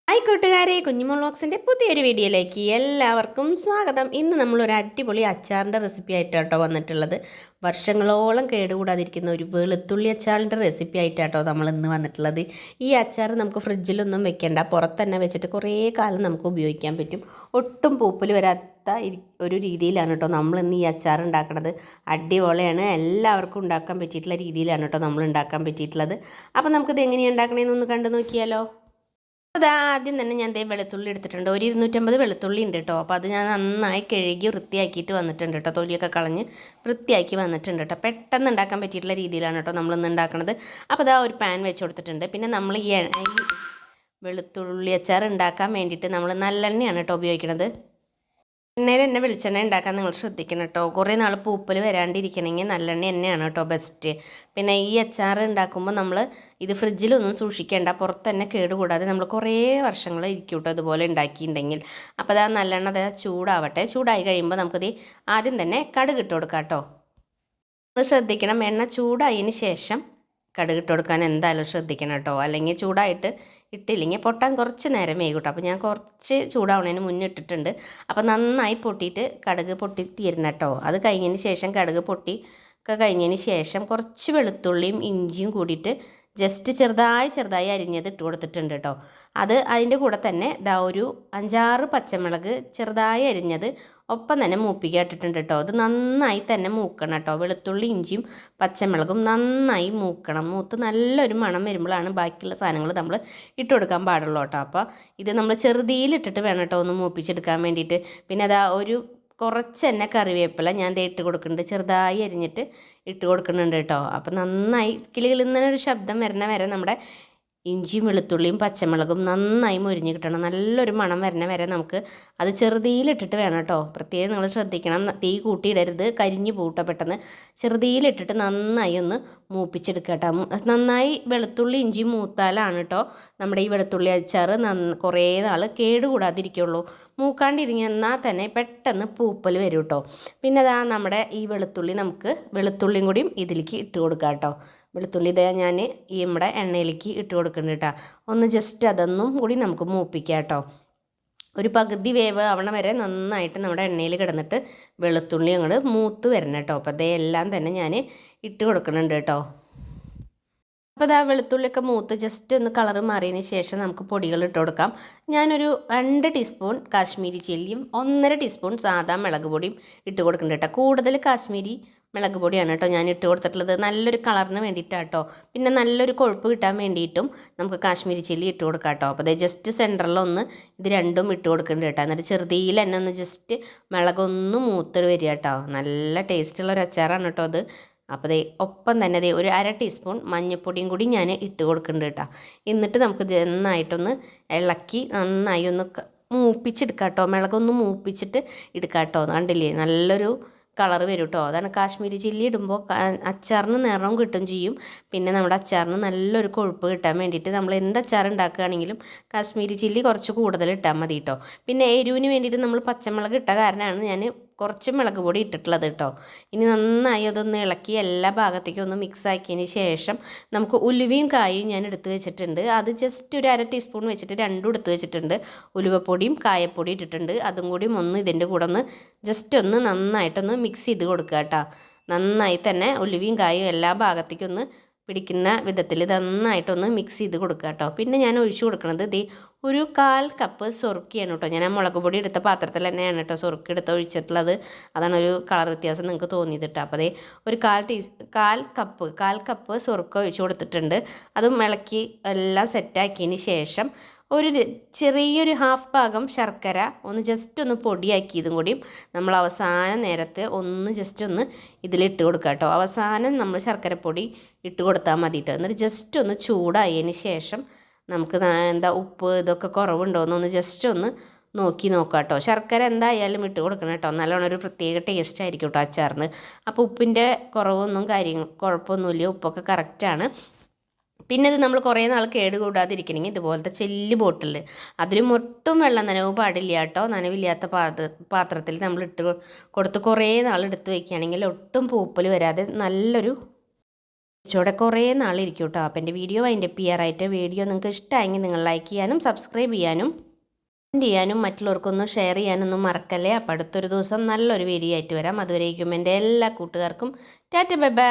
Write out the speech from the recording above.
Hi കൂട്ടുകാരെ, കുഞ്ഞുമോൾ വ്ളോഗ്സിൻ്റെ പുതിയൊരു വീഡിയോയിലേക്ക് എല്ലാവർക്കും സ്വാഗതം. ഇന്ന് നമ്മളൊരു അടിപൊളി അച്ചാറിൻ്റെ റെസിപ്പി ആയിട്ടാട്ടോ വന്നിട്ടുള്ളത്. വർഷങ്ങളോളം കേടുകൂടാതിരിക്കുന്ന ഒരു വെളുത്തുള്ളി അച്ചാറിൻ്റെ റെസിപ്പി ആയിട്ടാട്ടോ നമ്മൾ ഇന്ന് വന്നിട്ടുള്ളത്. ഈ അച്ചാർ നമുക്ക് ഫ്രിഡ്ജിലൊന്നും വെക്കേണ്ട, പുറത്ത് തന്നെ വെച്ചിട്ട് കുറേ കാലം നമുക്ക് ഉപയോഗിക്കാൻ പറ്റും. ഒട്ടും പൂപ്പൽ വരാത്ത ഒരു രീതിയിലാണ് കേട്ടോ നമ്മൾ ഇന്ന് ഈ അച്ചാർ ഉണ്ടാക്കുന്നത്. അടിപൊളിയാണ്, എല്ലാവർക്കും ഉണ്ടാക്കാൻ പറ്റിയിട്ടുള്ള രീതിയിലാണ് കേട്ടോ നമ്മൾ ഉണ്ടാക്കാൻ പറ്റിയിട്ടുള്ളത്. അപ്പോൾ നമുക്കിത് എങ്ങനെയാണ് ഉണ്ടാക്കണേന്നൊന്ന് കണ്ടു നോക്കിയാലോ. ആദ്യം തന്നെ ഞാൻ വെളുത്തുള്ളി എടുത്തിട്ടുണ്ട്. ഒരു 250 വെളുത്തുള്ളി ഉണ്ട് കേട്ടോ. അപ്പോൾ അത് ഞാൻ നന്നായി കഴുകി വൃത്തിയാക്കിയിട്ട് വന്നിട്ടുണ്ട് കേട്ടോ. തൊലിയൊക്കെ കളഞ്ഞ് വൃത്തിയാക്കി വന്നിട്ടുണ്ട് കേട്ടോ. പെട്ടെന്ന് ഉണ്ടാക്കാൻ പറ്റിയിട്ടുള്ള രീതിയിലാണ് കേട്ടോ നമ്മളിന്ന് ഉണ്ടാക്കുന്നത്. അപ്പോൾ ഒരു പാൻ വെച്ച് കൊടുത്തിട്ടുണ്ട്. പിന്നെ നമ്മൾ ഈ വെളുത്തുള്ളി അച്ചാർ ഉണ്ടാക്കാൻ വേണ്ടിയിട്ട് നമ്മൾ നല്ലെണ്ണയാണ് കേട്ടോ ഉപയോഗിക്കുന്നത്. എണ്ണയിൽ തന്നെ വെളിച്ചെണ്ണ ഉണ്ടാക്കാൻ നിങ്ങൾ ശ്രദ്ധിക്കണം കേട്ടോ. കുറേ നാൾ പൂപ്പൽ വരാണ്ടിരിക്കണമെങ്കിൽ നല്ലെണ്ണ തന്നെയാണ് കേട്ടോ ബെസ്റ്റ്. പിന്നെ ഈ അച്ചാർ ഉണ്ടാക്കുമ്പോൾ നമ്മൾ ഇത് ഫ്രിഡ്ജിലൊന്നും സൂക്ഷിക്കേണ്ട, പുറത്ത് തന്നെ കേടുകൂടാതെ നമ്മൾ കുറേ വർഷങ്ങൾ ഇരിക്കും കേട്ടോ ഇതുപോലെ ഉണ്ടാക്കിയിട്ടുണ്ടെങ്കിൽ. അപ്പോൾ നല്ലെണ്ണ ചൂടാവട്ടെ. ചൂടായി കഴിയുമ്പോൾ നമുക്കിത് ആദ്യം തന്നെ കടുക് ഇട്ട് കൊടുക്കാം കേട്ടോ. ശ്രദ്ധിക്കണം, എണ്ണ ചൂടായതിന് ശേഷം കടുകിട്ട് കൊടുക്കാൻ എന്തായാലും ശ്രദ്ധിക്കണം കേട്ടോ. അല്ലെങ്കിൽ ചൂടായിട്ട് ഇട്ടില്ലെങ്കിൽ പൊട്ടാൻ കുറച്ച് നേരം വേഗം. അപ്പോൾ ഞാൻ കുറച്ച് ചൂടാവുന്നതിന് മുന്നേ ഇട്ടിട്ടുണ്ട്. അപ്പോൾ നന്നായി പൊട്ടിയിട്ട് കടുക് പൊട്ടി തീരണം കേട്ടോ. അത് കഴിഞ്ഞതിന് ശേഷം കടുക് പൊട്ടി ഒക്കെ കഴിഞ്ഞതിന് ശേഷം കുറച്ച് വെളുത്തുള്ളിയും ഇഞ്ചിയും കൂടിയിട്ട് ജസ്റ്റ് ചെറുതായി അരിഞ്ഞത് ഇട്ട് കൊടുത്തിട്ടുണ്ട് കേട്ടോ. അതിൻ്റെ കൂടെ തന്നെ ഒരു 5-6 പച്ചമുളക് ചെറുതായി അരിഞ്ഞത് ഒപ്പം തന്നെ മൂപ്പിക്കാൻ ഇട്ടിട്ടുണ്ട് കേട്ടോ. അത് നന്നായി തന്നെ മൂക്കണം കേട്ടോ. വെളുത്തുള്ളി ഇഞ്ചിയും പച്ചമുളകും നന്നായി മൂക്കണം. മൂത്ത് നല്ലൊരു മണം വരുമ്പോഴാണ് ബാക്കിയുള്ള സാധനങ്ങൾ നമ്മൾ ഇട്ട് കൊടുക്കാൻ പാടുള്ളൂ കേട്ടോ. അപ്പോൾ ഇത് നമ്മൾ ചെറുതീലിട്ടിട്ട് വേണം കേട്ടോ ഒന്ന് മൂപ്പിച്ചെടുക്കാൻ വേണ്ടിയിട്ട്. പിന്നെ കുറച്ച് തന്നെ കറിവേപ്പില ഞാൻ ഇട്ട് കൊടുക്കുന്നുണ്ട്, ചെറുതായി അരിഞ്ഞിട്ട് ഇട്ട് കൊടുക്കുന്നുണ്ട് കേട്ടോ. അപ്പോൾ നന്നായി കിളികളിൽ ശബ്ദം വരുന്ന വരെ നമ്മുടെ ഇഞ്ചിയും വെളുത്തുള്ളിയും പച്ചമുളകും നന്നായി മൊരിഞ്ഞ് കിട്ടണം. നല്ലൊരു മണം വരുന്ന വരെ നമുക്ക് അത് ചെറുതീലിട്ടിട്ട് വേണം കേട്ടോ. പ്രത്യേകം നിങ്ങൾ ശ്രദ്ധിക്കണം, തീ കൂട്ടിയിടരുത്, കരിഞ്ഞു പൂട്ട പെട്ടെന്ന്. ചെറുതീലിട്ടിട്ട് നന്നായി ഒന്ന് മൂപ്പിച്ചെടുക്കുക കേട്ടോ. നന്നായി വെളുത്തുള്ളി ഇഞ്ചി മൂത്താലാണ് കേട്ടോ നമ്മുടെ ഈ വെളുത്തുള്ളി അച്ചാർ കുറേ നാൾ കേടുകൂടാതിരിക്കുള്ളൂ. മൂക്കാണ്ടിരിഞ്ഞെന്നാൽ തന്നെ പെട്ടെന്ന് പൂപ്പൽ വരും കേട്ടോ. പിന്നെ നമ്മുടെ ഈ നമുക്ക് വെളുത്തുള്ളിയും കൂടിയും ഇതിലേക്ക് ഇട്ട് കൊടുക്കാം കേട്ടോ. വെളുത്തുള്ളി ഞാൻ ഈ നമ്മുടെ എണ്ണയിലേക്ക് ഇട്ട് കൊടുക്കുന്നുണ്ട് കേട്ടോ. ഒന്ന് ജസ്റ്റ് അതൊന്നും കൂടി നമുക്ക് മൂപ്പിക്കാം കേട്ടോ. ഒരു പകുതി വേവ് ആവണ വരെ നന്നായിട്ട് നമ്മുടെ എണ്ണയിൽ കിടന്നിട്ട് വെളുത്തുള്ളി അങ്ങോട്ട് മൂത്ത് വരണം കേട്ടോ. അപ്പോൾ എല്ലാം തന്നെ ഞാൻ ഇട്ട് കൊടുക്കുന്നുണ്ട് കേട്ടോ. അപ്പോൾ വെളുത്തുള്ളിയൊക്കെ മൂത്ത് ജസ്റ്റ് ഒന്ന് കളറ് മാറിയതിന് ശേഷം നമുക്ക് പൊടികൾ ഇട്ട് കൊടുക്കാം. ഞാനൊരു 2 ടീസ്പൂൺ കാശ്മീരി ചില്ലിയും 1.5 ടീസ്പൂൺ സാദാ മുളക് പൊടിയും ഇട്ട് കൊടുക്കുന്നുണ്ട് കേട്ടോ. കൂടുതൽ കാശ്മീരി മുളക് പൊടിയാണ് കേട്ടോ ഞാൻ ഇട്ട് കൊടുത്തിട്ടുള്ളത്. നല്ലൊരു കളറിന് വേണ്ടിയിട്ടാണ് കേട്ടോ. പിന്നെ നല്ലൊരു കൊഴുപ്പ് കിട്ടാൻ വേണ്ടിയിട്ടും നമുക്ക് കാശ്മീരി ചില്ലി ഇട്ട് കൊടുക്കാം കേട്ടോ. അപ്പോൾ ജസ്റ്റ് സെൻറ്ററിലൊന്ന് ഇത് രണ്ടും ഇട്ട് കൊടുക്കുന്നുണ്ട് കേട്ടോ. എന്നിട്ട് ചെറുതിയിൽ തന്നെ ഒന്ന് ജസ്റ്റ് മുളകൊന്ന് മൂത്ത് വരിക കേട്ടോ. നല്ല ടേസ്റ്റുള്ള ഒരു അച്ചാറാണ് കേട്ടോ അത്. അപ്പോൾ ഒപ്പം തന്നെ ഒരു 1/2 ടീസ്പൂൺ മഞ്ഞൾപ്പൊടിയും കൂടി ഞാൻ ഇട്ട് കൊടുക്കുന്നുണ്ട് കേട്ടോ. എന്നിട്ട് നമുക്ക് നന്നായിട്ടൊന്ന് ഇളക്കി നന്നായി ഒന്ന് മൂപ്പിച്ചെടുക്കാം കേട്ടോ. മുളകൊന്ന് മൂപ്പിച്ചിട്ട് എടുക്കാം കേട്ടോ. കണ്ടില്ലേ, നല്ലൊരു കളർ വരും കേട്ടോ. അതാണ് കാശ്മീരി ചില്ലി ഇടുമ്പോൾ അച്ചാറിന് നിറവും കിട്ടും ചെയ്യും. പിന്നെ നമ്മുടെ അച്ചാറിന് നല്ലൊരു കൊഴുപ്പ് കിട്ടാൻ വേണ്ടിയിട്ട് നമ്മൾ എന്ത് അച്ചാർ ഉണ്ടാക്കുകയാണെങ്കിലും കാശ്മീരി ചില്ലി കുറച്ച് കൂടുതൽ ഇട്ടാൽ മതി കേട്ടോ. പിന്നെ എരിവിന് വേണ്ടിയിട്ട് നമ്മൾ പച്ചമുളക് ഇട്ട കാരണമാണ് ഞാൻ കുറച്ച് മുളക് പൊടി ഇട്ടിട്ടുള്ളത് കേട്ടോ. ഇനി നന്നായി അതൊന്ന് ഇളക്കി എല്ലാ ഭാഗത്തേക്കും ഒന്ന് മിക്സ് ആക്കിയതിന് ശേഷം നമുക്ക് ഉലുവയും കായും ഞാൻ എടുത്ത് വെച്ചിട്ടുണ്ട്. അത് ജസ്റ്റ് ഒരു 1/2 ടീസ്പൂൺ വെച്ചിട്ട് രണ്ടും എടുത്ത് വെച്ചിട്ടുണ്ട്. ഉലുവപ്പൊടിയും കായപ്പൊടി ഇട്ടിട്ടുണ്ട്. അതും കൂടി ഒന്ന് ഇതിൻ്റെ കൂടെ ഒന്ന് ജസ്റ്റ് ഒന്ന് നന്നായിട്ടൊന്ന് മിക്സ് ചെയ്ത് കൊടുക്കുക കേട്ടോ. നന്നായി തന്നെ ഉലുവയും കായും എല്ലാ ഭാഗത്തേക്കും ഒന്ന് പിടിക്കുന്ന വിധത്തിൽ നന്നായിട്ടൊന്ന് മിക്സ് ചെയ്ത് കൊടുക്കുക കേട്ടോ. പിന്നെ ഞാൻ ഒഴിച്ചു കൊടുക്കുന്നത് ഒരു 1/4 കപ്പ് സുറുക്കിയാണ് കേട്ടോ. ഞാൻ ആ മുളക് പൊടി എടുത്ത പാത്രത്തിൽ തന്നെയാണ് കേട്ടോ സുറുക്കി എടുത്ത് ഒഴിച്ചിട്ടുള്ളത്. അതാണ് ഒരു കളർ വ്യത്യാസം നിങ്ങൾക്ക് തോന്നിയത് കേട്ടോ. അപ്പോൾ ഒരു 1/4 കപ്പ് സുറുക്ക ഒഴിച്ചു കൊടുത്തിട്ടുണ്ട്. അതും ഇളക്കി എല്ലാം സെറ്റാക്കിയതിന് ശേഷം ഒരു ചെറിയൊരു 1/2 ഭാഗം ശർക്കര ഒന്ന് ജസ്റ്റ് ഒന്ന് പൊടിയാക്കിയതും കൂടിയും നമ്മൾ അവസാന നേരത്ത് ഒന്ന് ജസ്റ്റ് ഒന്ന് ഇതിലിട്ട് കൊടുക്കുക കേട്ടോ. അവസാനം നമ്മൾ ശർക്കരപ്പൊടി ഇട്ട് കൊടുത്താൽ മതി കേട്ടോ. എന്നിട്ട് ജസ്റ്റ് ഒന്ന് ചൂടായതിന് ശേഷം നമുക്ക് ഉപ്പ് ഇതൊക്കെ കുറവുണ്ടോയെന്നൊന്ന് ജസ്റ്റ് ഒന്ന് നോക്കാം കേട്ടോ. ശർക്കര എന്തായാലും ഇട്ട് കൊടുക്കണം കേട്ടോ. നല്ലോണം ഒരു പ്രത്യേക ടേസ്റ്റ് ആയിരിക്കും കേട്ടോ അച്ചാറിന്. അപ്പോൾ ഉപ്പിൻ്റെ കുറവൊന്നും കുഴപ്പമൊന്നുമില്ല, ഉപ്പൊക്കെ കറക്റ്റാണ്. പിന്നെ ഇത് നമ്മൾ കുറേ നാൾ കേടുകൂടാതിരിക്കണമെങ്കിൽ ഇതുപോലത്തെ ചെല്ലി ബോട്ടിൽ അതിലും ഒട്ടും വെള്ളം നനവ് പാടില്ല കേട്ടോ. നനവില്ലാത്ത പാത്രത്തിൽ നമ്മൾ ഇട്ട് കൊടുത്ത് കുറേ നാൾ എടുത്ത് വയ്ക്കുകയാണെങ്കിൽ ഒട്ടും പൂപ്പൽ വരാതെ നല്ലൊരു ഇച്ചോടെ കുറേ നാളിരിക്കും കേട്ടോ. അപ്പോൾ എൻ്റെ വീഡിയോ അതിൻ്റെ ചെയ്യാറായിട്ട് വീഡിയോ നിങ്ങൾക്ക് ഇഷ്ടമായെങ്കിൽ നിങ്ങൾ ലൈക്ക് ചെയ്യാനും സബ്സ്ക്രൈബ് ചെയ്യാനും കമൻറ്റ് ചെയ്യാനും മറ്റുള്ളവർക്കൊന്നും ഷെയർ ചെയ്യാനൊന്നും മറക്കല്ലേ. അപ്പോൾ അടുത്തൊരു ദിവസം നല്ലൊരു വീഡിയോ ആയിട്ട് വരാം. അതുവരേക്കും എൻ്റെ എല്ലാ കൂട്ടുകാർക്കും ടാറ്റ ബൈ ബൈ.